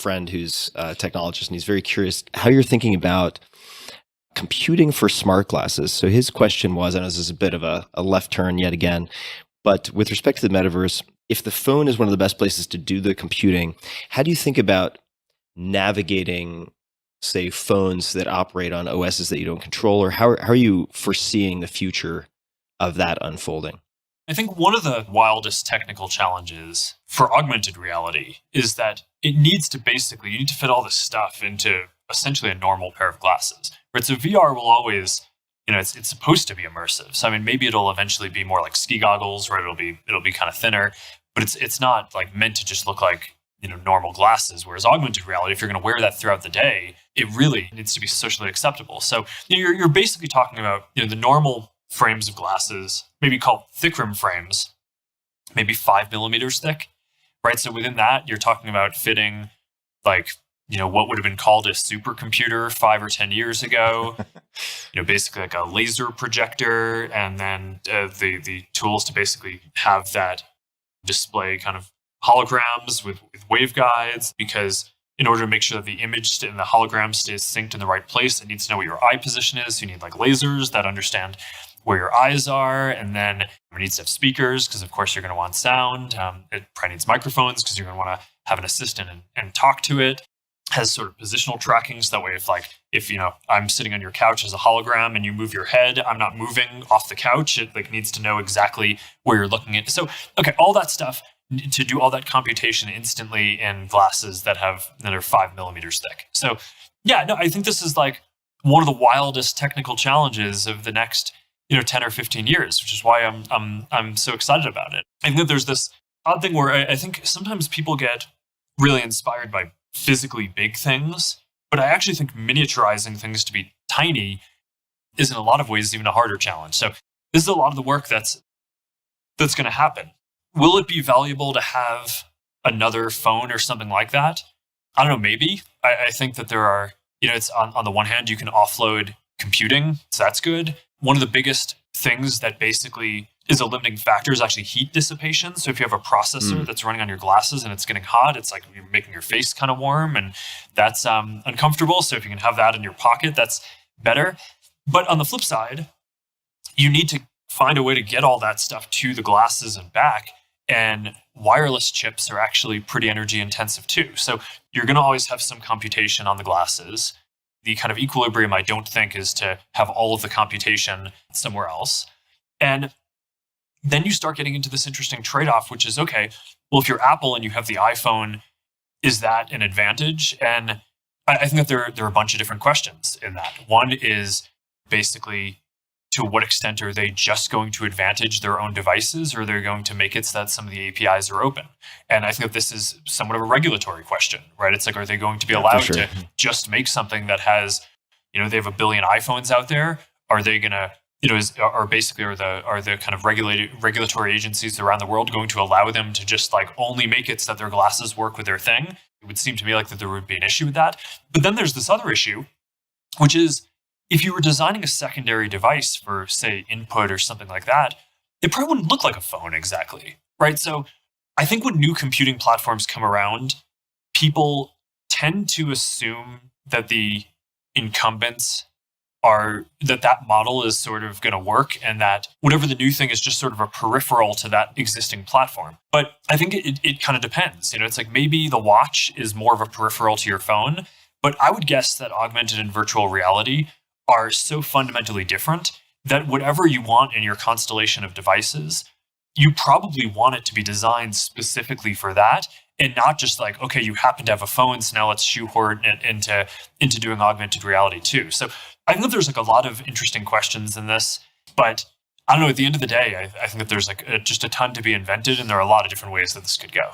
friend who's a technologist, and he's very curious how you're thinking about computing for smart glasses. So his question was, and this is a bit of a left turn yet again, but with respect to the metaverse, if the phone is one of the best places to do the computing, how do you think about navigating, say, phones that operate on OSs that you don't control, or how are you foreseeing the future of that unfolding? I think one of the wildest technical challenges for augmented reality is that it needs to basically, you need to fit all this stuff into essentially a normal pair of glasses. Right? So VR will always, it's supposed to be immersive. So I mean, maybe it'll eventually be more like ski goggles, right? It'll be kind of thinner, but it's not like meant to just look like, normal glasses. Whereas augmented reality, if you're going to wear that throughout the day, it really needs to be socially acceptable. So you're basically talking about, the normal frames of glasses, maybe called thick rim frames, maybe 5 millimeters thick, right? So within that, you're talking about fitting like, what would have been called a supercomputer 5 or 10 years ago, basically like a laser projector, and then the tools to basically have that display kind of holograms with waveguides, because in order to make sure that the image and the hologram stays synced in the right place, it needs to know what your eye position is. You need like lasers that understand where your eyes are, and then it needs to have speakers because of course you're going to want sound. It probably needs microphones because you're going to want to have an assistant and talk to it. Has sort of positional tracking, so that way if I'm sitting on your couch as a hologram and you move your head, I'm not moving off the couch. It needs to know exactly where you're looking at. So okay, all that stuff to do all that computation instantly in glasses that are 5 millimeters thick. So yeah, no, I think this is like one of the wildest technical challenges of the next 10 or 15 years, which is why I'm so excited about it. I think that there's this odd thing where I think sometimes people get really inspired by physically big things, but I actually think miniaturizing things to be tiny is in a lot of ways even a harder challenge. So this is a lot of the work that's going to happen. Will it be valuable to have another phone or something like that? I don't know, maybe. I think that there are, it's on the one hand, you can offload computing, so that's good. One of the biggest things that basically is a limiting factor is actually heat dissipation. So if you have a processor that's running on your glasses and it's getting hot, it's like you're making your face kind of warm, and that's uncomfortable. So if you can have that in your pocket, that's better. But on the flip side, you need to find a way to get all that stuff to the glasses and back. And wireless chips are actually pretty energy intensive too. So you're going to always have some computation on the glasses. The kind of equilibrium, I don't think, is to have all of the computation somewhere else. And then you start getting into this interesting trade-off, which is, okay, well, if you're Apple and you have the iPhone, is that an advantage? And I think that there are a bunch of different questions in that. One is basically, to what extent are they just going to advantage their own devices, or are they going to make it so that some of the APIs are open? And I think that this is somewhat of a regulatory question, right? It's like, are they going to be allowed to just make something that has, they have 1 billion iPhones out there? Are they going to, are the kind of regulatory agencies around the world going to allow them to just like only make it so that their glasses work with their thing? It would seem to me like that there would be an issue with that. But then there's this other issue, which is, if you were designing a secondary device for, say, input or something like that, it probably wouldn't look like a phone exactly, right? So I think when new computing platforms come around, people tend to assume that the incumbents that model is sort of going to work, and that whatever the new thing is just sort of a peripheral to that existing platform. But I think it kind of depends. It's like maybe the watch is more of a peripheral to your phone, but I would guess that augmented and virtual reality are so fundamentally different that whatever you want in your constellation of devices, you probably want it to be designed specifically for that, and not just like, okay, you happen to have a phone, so now let's shoehorn it into doing augmented reality too. So I think that there's like a lot of interesting questions in this, but I don't know, at the end of the day, I think that there's like just a ton to be invented, and there are a lot of different ways that this could go.